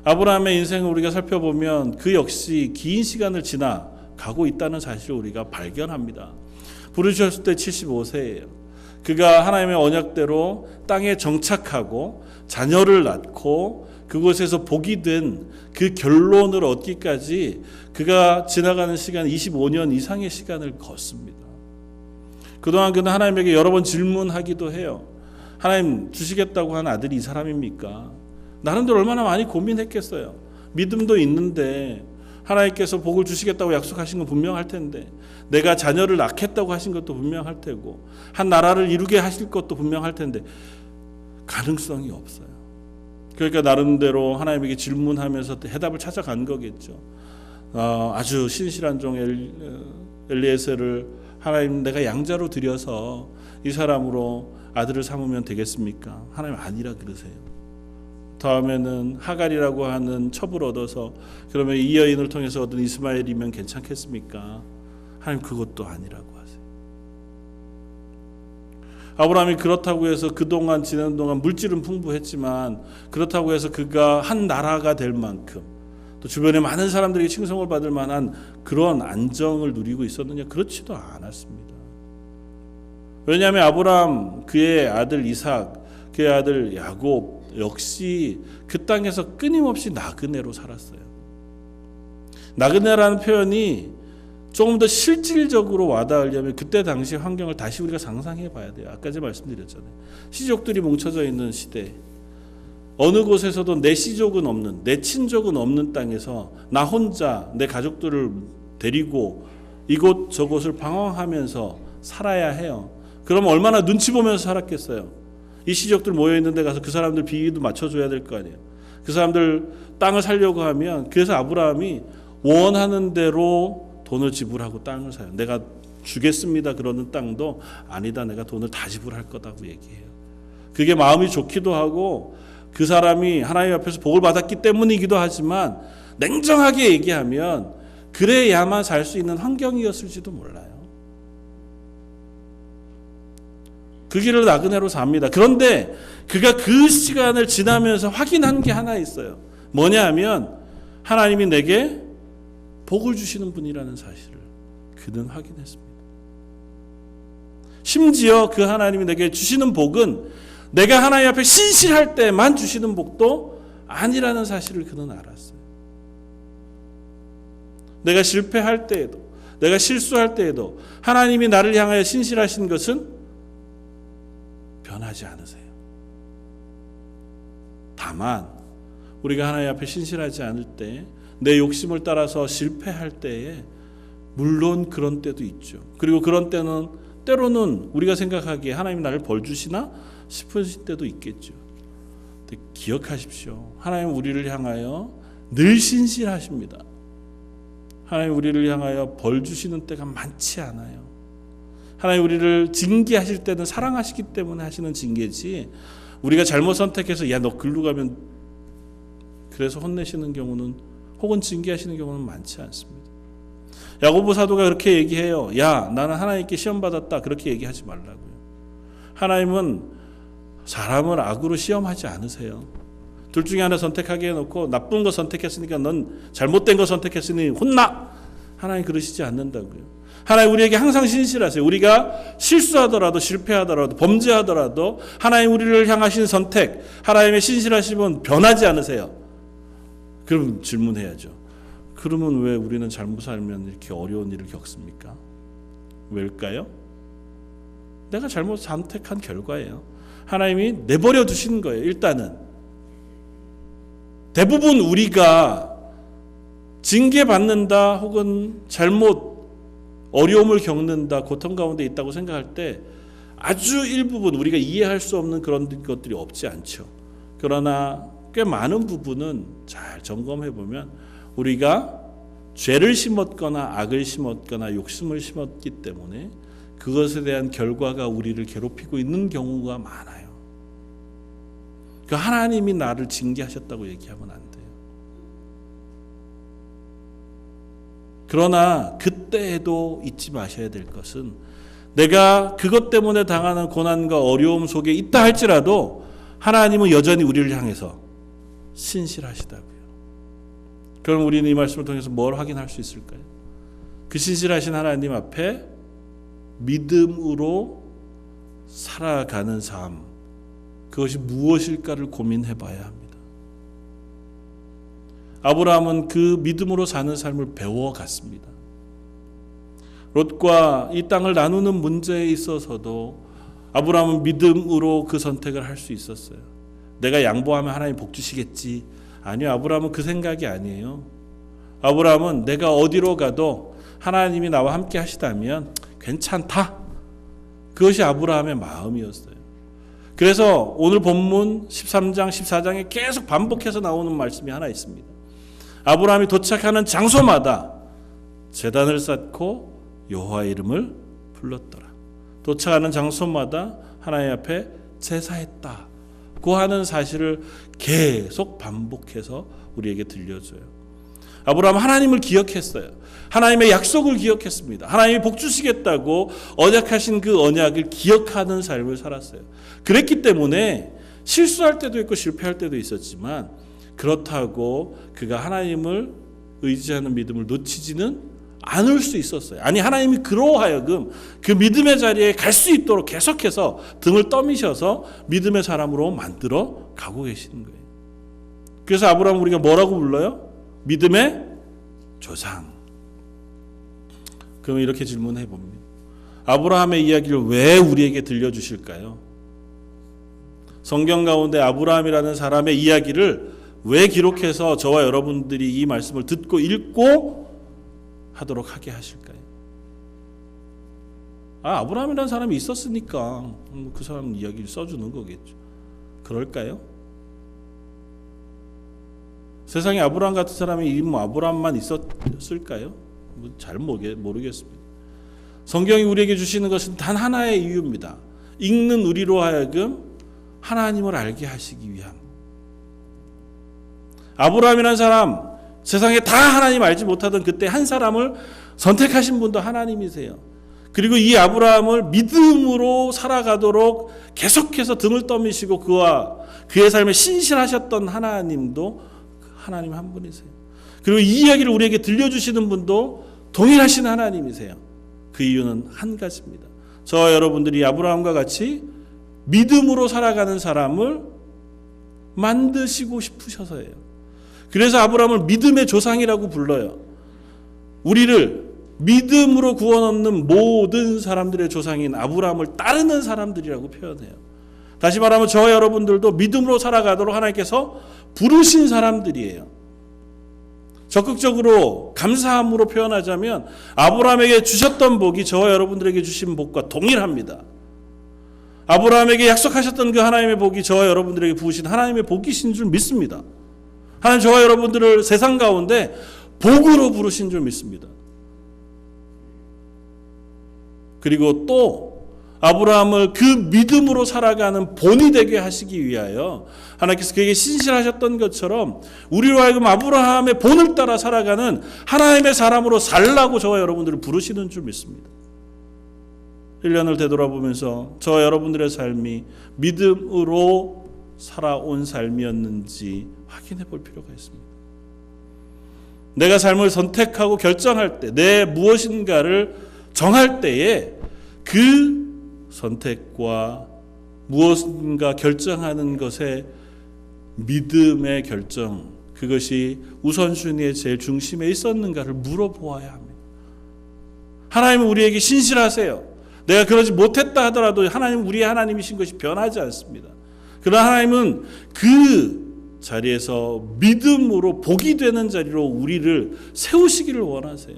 아브라함의 인생을 우리가 살펴보면 그 역시 긴 시간을 지나가고 있다는 사실을 우리가 발견합니다. 부르셨을 때 75세예요. 그가 하나님의 언약대로 땅에 정착하고 자녀를 낳고 그곳에서 복이 된 그 결론을 얻기까지 그가 지나가는 시간 25년 이상의 시간을 걷습니다. 그동안 그는 하나님에게 여러 번 질문하기도 해요. 하나님 주시겠다고 한 아들이 이 사람입니까? 나름대로 얼마나 많이 고민했겠어요. 믿음도 있는데 하나님께서 복을 주시겠다고 약속하신 건 분명할 텐데 내가 자녀를 낳겠다고 하신 것도 분명할 테고 한 나라를 이루게 하실 것도 분명할 텐데 가능성이 없어요. 그러니까 나름대로 하나님에게 질문하면서 해답을 찾아간 거겠죠. 아주 신실한 종 엘리에셀을 하나님 내가 양자로 드려서 이 사람으로 아들을 삼으면 되겠습니까? 하나님 아니라 그러세요. 다음에는 하갈이라고 하는 첩을 얻어서 그러면 이 여인을 통해서 얻은 이스마엘이면 괜찮겠습니까? 하나님 그것도 아니라고 하세요. 아브라함이 그렇다고 해서 그동안 지내는 동안 물질은 풍부했지만 그렇다고 해서 그가 한 나라가 될 만큼 또 주변에 많은 사람들에게 칭송을 받을 만한 그런 안정을 누리고 있었느냐? 그렇지도 않았습니다. 왜냐하면 아브라함 그의 아들 이삭 그의 아들 야곱 역시 그 땅에서 끊임없이 나그네로 살았어요. 나그네라는 표현이 조금 더 실질적으로 와닿으려면 그때 당시 환경을 다시 우리가 상상해 봐야 돼요. 아까 제가 말씀드렸잖아요. 시족들이 뭉쳐져 있는 시대, 어느 곳에서도 내 시족은 없는, 내 친족은 없는 땅에서 나 혼자 내 가족들을 데리고 이곳 저곳을 방황하면서 살아야 해요. 그러면 얼마나 눈치 보면서 살았겠어요. 이 시족들 모여있는 데 가서 그 사람들 비위도 맞춰줘야 될 거 아니에요. 그 사람들 땅을 살려고 하면 그래서 아브라함이 원하는 대로 돈을 지불하고 땅을 사요. 내가 주겠습니다 그러는 땅도 아니다 내가 돈을 다 지불할 거다고 얘기해요. 그게 마음이 좋기도 하고 그 사람이 하나님 앞에서 복을 받았기 때문이기도 하지만 냉정하게 얘기하면 그래야만 살 수 있는 환경이었을지도 몰라요. 그 길을 나그네로 삽니다. 그런데 그가 그 시간을 지나면서 확인한 게 하나 있어요. 뭐냐 하면 하나님이 내게 복을 주시는 분이라는 사실을 그는 확인했습니다. 심지어 그 하나님이 내게 주시는 복은 내가 하나님 앞에 신실할 때만 주시는 복도 아니라는 사실을 그는 알았어요. 내가 실패할 때에도 내가 실수할 때에도 하나님이 나를 향하여 신실하신 것은 변하지 않으세요. 다만 우리가 하나님 앞에 신실하지 않을 때 내 욕심을 따라서 실패할 때에 물론 그런 때도 있죠. 그리고 그런 때는 때로는 우리가 생각하기에 하나님이 나를 벌 주시나 싶은 때도 있겠죠. 근데 기억하십시오. 하나님 우리를 향하여 늘 신실하십니다. 하나님 우리를 향하여 벌 주시는 때가 많지 않아요. 하나님 우리를 징계하실 때는 사랑하시기 때문에 하시는 징계지 우리가 잘못 선택해서 야 너 글로 가면 그래서 혼내시는 경우는 혹은 징계하시는 경우는 많지 않습니다. 야고보 사도가 그렇게 얘기해요. 야 나는 하나님께 시험받았다 그렇게 얘기하지 말라고요. 하나님은 사람을 악으로 시험하지 않으세요. 둘 중에 하나 선택하게 해놓고 나쁜 거 선택했으니까 넌 잘못된 거 선택했으니 혼나. 하나님 그러시지 않는다고요. 하나님 우리에게 항상 신실하세요. 우리가 실수하더라도 실패하더라도 범죄하더라도 하나님 우리를 향하신 선택 하나님의 신실하심은 변하지 않으세요. 그럼 질문해야죠. 그러면 왜 우리는 잘못 살면 이렇게 어려운 일을 겪습니까? 왜일까요? 내가 잘못 선택한 결과예요. 하나님이 내버려 두시는 거예요. 일단은 대부분 우리가 징계받는다 혹은 잘못 어려움을 겪는다, 고통 가운데 있다고 생각할 때 아주 일부분 우리가 이해할 수 없는 그런 것들이 없지 않죠. 그러나 꽤 많은 부분은 잘 점검해 보면 우리가 죄를 심었거나 악을 심었거나 욕심을 심었기 때문에 그것에 대한 결과가 우리를 괴롭히고 있는 경우가 많아요. 그 하나님이 나를 징계하셨다고 얘기하면 안 돼요. 그러나 그때에도 잊지 마셔야 될 것은 내가 그것 때문에 당하는 고난과 어려움 속에 있다 할지라도 하나님은 여전히 우리를 향해서 신실하시다고요. 그럼 우리는 이 말씀을 통해서 뭘 확인할 수 있을까요? 그 신실하신 하나님 앞에 믿음으로 살아가는 삶, 그것이 무엇일까를 고민해 봐야 합니다. 아브라함은 그 믿음으로 사는 삶을 배워갔습니다. 롯과 이 땅을 나누는 문제에 있어서도 아브라함은 믿음으로 그 선택을 할 수 있었어요. 내가 양보하면 하나님 복 주시겠지. 아니요, 아브라함은 그 생각이 아니에요. 아브라함은 내가 어디로 가도 하나님이 나와 함께 하시다면 괜찮다. 그것이 아브라함의 마음이었어요. 그래서 오늘 본문 13장, 14장에 계속 반복해서 나오는 말씀이 하나 있습니다. 아브라함이 도착하는 장소마다 제단을 쌓고 여호와의 이름을 불렀더라. 도착하는 장소마다 하나님 앞에 제사했다고 하는 사실을 계속 반복해서 우리에게 들려줘요. 아브라함은 하나님을 기억했어요. 하나님의 약속을 기억했습니다. 하나님이 복 주시겠다고 언약하신 그 언약을 기억하는 삶을 살았어요. 그랬기 때문에 실수할 때도 있고 실패할 때도 있었지만 그렇다고 그가 하나님을 의지하는 믿음을 놓치지는 않을 수 있었어요. 아니, 하나님이 그로 하여금 그 믿음의 자리에 갈 수 있도록 계속해서 등을 떠미셔서 믿음의 사람으로 만들어 가고 계시는 거예요. 그래서 아브라함 우리가 뭐라고 불러요? 믿음의 조상. 그럼 이렇게 질문해 봅니다. 아브라함의 이야기를 왜 우리에게 들려주실까요? 성경 가운데 아브라함이라는 사람의 이야기를 왜 기록해서 저와 여러분들이 이 말씀을 듣고 읽고 하도록 하게 하실까요? 아브라함이라는 사람이 있었으니까 그 사람 이야기를 써주는 거겠죠. 그럴까요? 세상에 아브라함 같은 사람이 아브라함만 있었을까요? 잘 모르겠습니다. 성경이 우리에게 주시는 것은 단 하나의 이유입니다. 읽는 우리로 하여금 하나님을 알게 하시기 위함. 아브라함이라는 사람, 세상에 다 하나님 알지 못하던 그때 한 사람을 선택하신 분도 하나님이세요. 그리고 이 아브라함을 믿음으로 살아가도록 계속해서 등을 떠미시고 그와 그의 삶에 신실하셨던 하나님도 하나님 한 분이세요. 그리고 이 이야기를 우리에게 들려주시는 분도 동일하신 하나님이세요. 그 이유는 한 가지입니다. 저와 여러분들이 아브라함과 같이 믿음으로 살아가는 사람을 만드시고 싶으셔서예요. 그래서 아브라함을 믿음의 조상이라고 불러요. 우리를 믿음으로 구원 얻는 모든 사람들의 조상인 아브라함을 따르는 사람들이라고 표현해요. 다시 말하면 저와 여러분들도 믿음으로 살아가도록 하나님께서 부르신 사람들이에요. 적극적으로 감사함으로 표현하자면 아브라함에게 주셨던 복이 저와 여러분들에게 주신 복과 동일합니다. 아브라함에게 약속하셨던 그 하나님의 복이 저와 여러분들에게 부으신 하나님의 복이신 줄 믿습니다. 하나님 저와 여러분들을 세상 가운데 복으로 부르신 줄 믿습니다. 그리고 또 아브라함을 그 믿음으로 살아가는 본이 되게 하시기 위하여 하나님께서 그에게 신실하셨던 것처럼 우리로 하여금 아브라함의 본을 따라 살아가는 하나님의 사람으로 살라고 저와 여러분들을 부르시는 줄 믿습니다. 1년을 되돌아보면서 저와 여러분들의 삶이 믿음으로 살아온 삶이었는지 확인해 볼 필요가 있습니다. 내가 삶을 선택하고 결정할 때, 내 무엇인가를 정할 때에 그 선택과 무엇인가 결정하는 것에 믿음의 결정, 그것이 우선순위의 제일 중심에 있었는가를 물어보아야 합니다. 하나님은 우리에게 신실하세요. 내가 그러지 못했다 하더라도 하나님 우리의 하나님이신 것이 변하지 않습니다. 그러나 하나님은 그 자리에서 믿음으로 복이 되는 자리로 우리를 세우시기를 원하세요.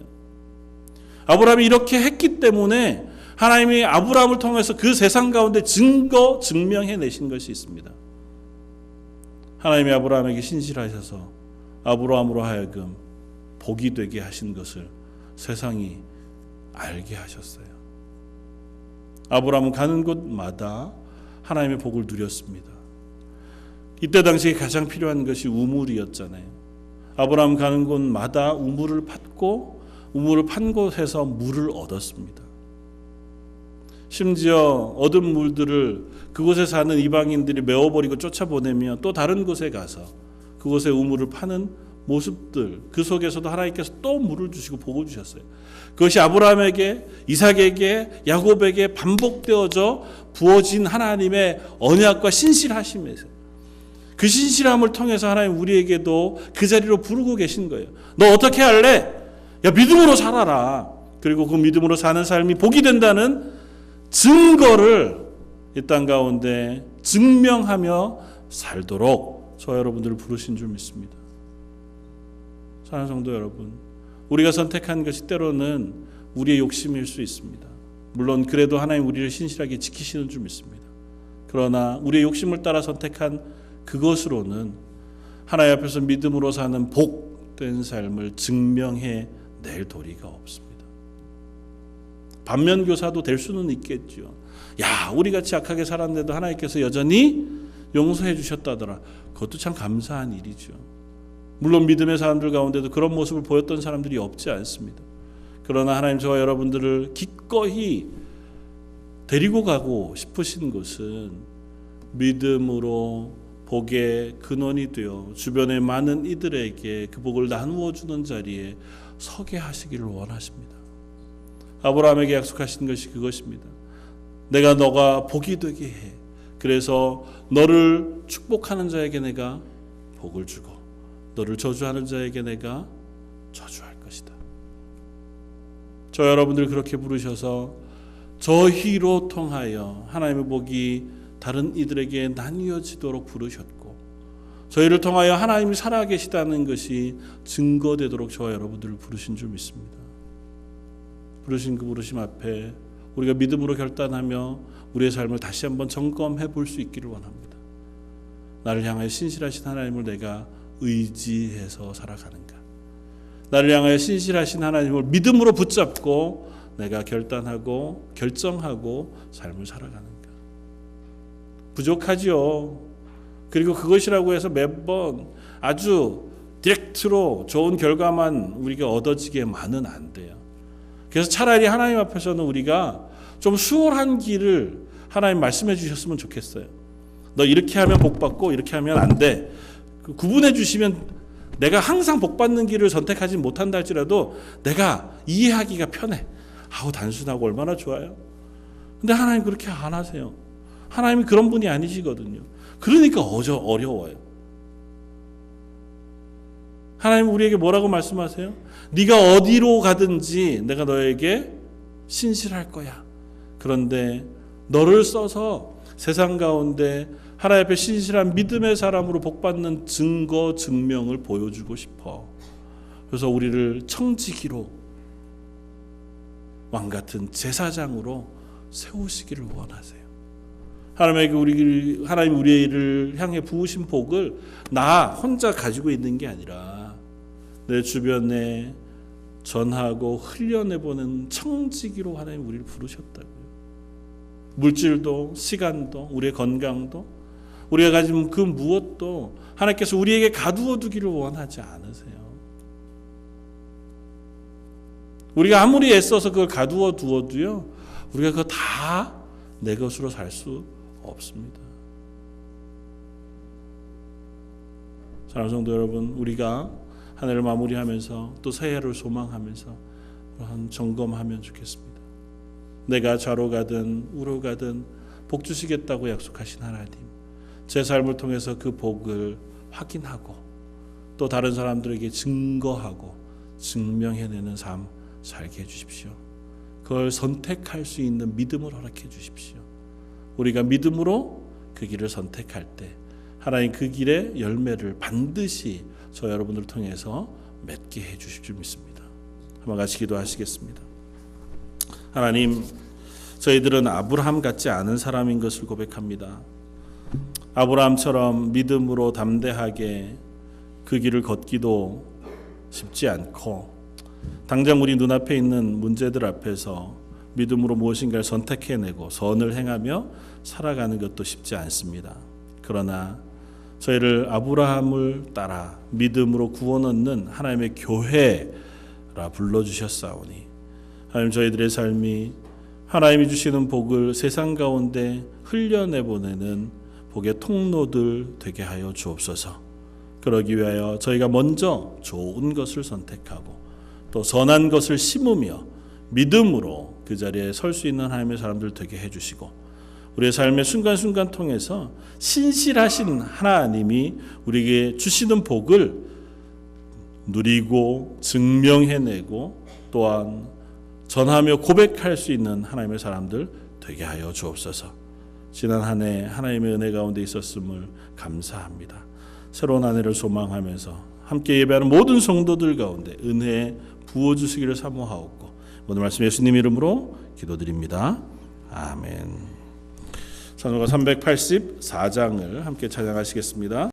아브라함이 이렇게 했기 때문에 하나님이 아브라함을 통해서 그 세상 가운데 증명해내신 것이 있습니다. 하나님이 아브라함에게 신실하셔서 아브라함으로 하여금 복이 되게 하신 것을 세상이 알게 하셨어요. 아브라함은 가는 곳마다 하나님의 복을 누렸습니다. 이때 당시에 가장 필요한 것이 우물이었잖아요. 아브라함 가는 곳마다 우물을 팠고 우물을 판 곳에서 물을 얻었습니다. 심지어 얻은 물들을 그곳에 사는 이방인들이 메워버리고 쫓아보내며 또 다른 곳에 가서 그곳에 우물을 파는 모습들, 그 속에서도 하나님께서 또 물을 주시고 복을 주셨어요. 그것이 아브라함에게, 이삭에게, 야곱에게 반복되어져 부어진 하나님의 언약과 신실하심에서 그 신실함을 통해서 하나님 우리에게도 그 자리로 부르고 계신 거예요. 너 어떻게 할래? 야, 믿음으로 살아라. 그리고 그 믿음으로 사는 삶이 복이 된다는 증거를 이 땅 가운데 증명하며 살도록 저 여러분들을 부르신 줄 믿습니다. 사랑하는 성도 여러분, 우리가 선택한 것이 때로는 우리의 욕심일 수 있습니다. 물론 그래도 하나님 우리를 신실하게 지키시는 줄 믿습니다. 그러나 우리의 욕심을 따라 선택한 그것으로는 하나님 앞에서 믿음으로 사는 복된 삶을 증명해 낼 도리가 없습니다. 반면교사도 될 수는 있겠죠. 야, 우리같이 악하게 살았는데도 하나님께서 여전히 용서해 주셨다더라. 그것도 참 감사한 일이죠. 물론 믿음의 사람들 가운데도 그런 모습을 보였던 사람들이 없지 않습니다. 그러나 하나님 저와 여러분들을 기꺼이 데리고 가고 싶으신 것은 믿음으로 복의 근원이 되어 주변의 많은 이들에게 그 복을 나누어 주는 자리에 서게 하시기를 원하십니다. 아브라함에게 약속하신 것이 그것입니다. 내가 너가 복이 되게 해. 그래서 너를 축복하는 자에게 내가 복을 주고 너를 저주하는 자에게 내가 저주할 것이다. 저 여러분들 그렇게 부르셔서 저희로 통하여 하나님의 복이 다른 이들에게 나뉘어지도록 부르셨고 저희를 통하여 하나님이 살아계시다는 것이 증거되도록 저와 여러분들을 부르신 줄 믿습니다. 부르신 그 부르심 앞에 우리가 믿음으로 결단하며 우리의 삶을 다시 한번 점검해 볼 수 있기를 원합니다. 나를 향하여 신실하신 하나님을 내가 의지해서 살아가는가? 나를 향하여 신실하신 하나님을 믿음으로 붙잡고 내가 결단하고 결정하고 삶을 살아가는가? 부족하지요. 그리고 그것이라고 해서 매번 아주 디렉트로 좋은 결과만 우리가 얻어지게만은 안 돼요. 그래서 차라리 하나님 앞에서는 우리가 좀 수월한 길을 하나님 말씀해 주셨으면 좋겠어요. 너 이렇게 하면 복 받고 이렇게 하면 안 돼. 구분해 주시면 내가 항상 복 받는 길을 선택하지 못한다 할지라도 내가 이해하기가 편해. 아우 단순하고 얼마나 좋아요. 근데 하나님 그렇게 안 하세요. 하나님이 그런 분이 아니시거든요. 그러니까 어려워요. 하나님 우리에게 뭐라고 말씀하세요? 네가 어디로 가든지 내가 너에게 신실할 거야. 그런데 너를 써서 세상 가운데 하나님 앞에 신실한 믿음의 사람으로 복받는 증거 증명을 보여주고 싶어. 그래서 우리를 청지기로 왕같은 제사장으로 세우시기를 원하세요. 하나님 우리를 향해 부으신 복을 나 혼자 가지고 있는 게 아니라 내 주변에 전하고 흘려내보는 청지기로 하나님 우리를 부르셨다고요. 물질도 시간도 우리의 건강도 우리가 가진 그 무엇도 하나님께서 우리에게 가두어 두기를 원하지 않으세요. 우리가 아무리 애써서 그걸 가두어 두어도요, 우리가 그거 다 내 것으로 살 수 없습니다. 사랑하는 성도 여러분, 우리가 한 해를 마무리하면서 또 새해를 소망하면서 한 점검하면 좋겠습니다. 내가 좌로 가든 우로 가든 복 주시겠다고 약속하신 하나님, 제 삶을 통해서 그 복을 확인하고 또 다른 사람들에게 증거하고 증명해내는 삶 살게 해주십시오. 그걸 선택할 수 있는 믿음을 허락해 주십시오. 우리가 믿음으로 그 길을 선택할 때 하나님 그 길의 열매를 반드시 저 여러분들을 통해서 맺게 해 주실 줄 믿습니다. 한번 같이 기도하시겠습니다. 하나님, 저희들은 아브라함 같지 않은 사람인 것을 고백합니다. 아브라함처럼 믿음으로 담대하게 그 길을 걷기도 쉽지 않고 당장 우리 눈앞에 있는 문제들 앞에서 믿음으로 무엇인가를 선택해내고 선을 행하며 살아가는 것도 쉽지 않습니다. 그러나 저희를 아브라함을 따라 믿음으로 구원 얻는 하나님의 교회라 불러주셨사오니 하나님, 저희들의 삶이 하나님이 주시는 복을 세상 가운데 흘려내보내는 복의 통로들 되게 하여 주옵소서. 그러기 위하여 저희가 먼저 좋은 것을 선택하고 또 선한 것을 심으며 믿음으로 그 자리에 설 수 있는 하나님의 사람들 되게 해주시고 우리의 삶의 순간순간 통해서 신실하신 하나님이 우리에게 주시는 복을 누리고 증명해내고 또한 전하며 고백할 수 있는 하나님의 사람들 되게 하여 주옵소서. 지난 한 해 하나님의 은혜 가운데 있었음을 감사합니다. 새로운 한 해를 소망하면서 함께 예배하는 모든 성도들 가운데 은혜 부어주시기를 사모하옵고 오늘 말씀 예수님 이름으로 기도드립니다. 아멘. 찬송가 384장을 함께 찬양하시겠습니다.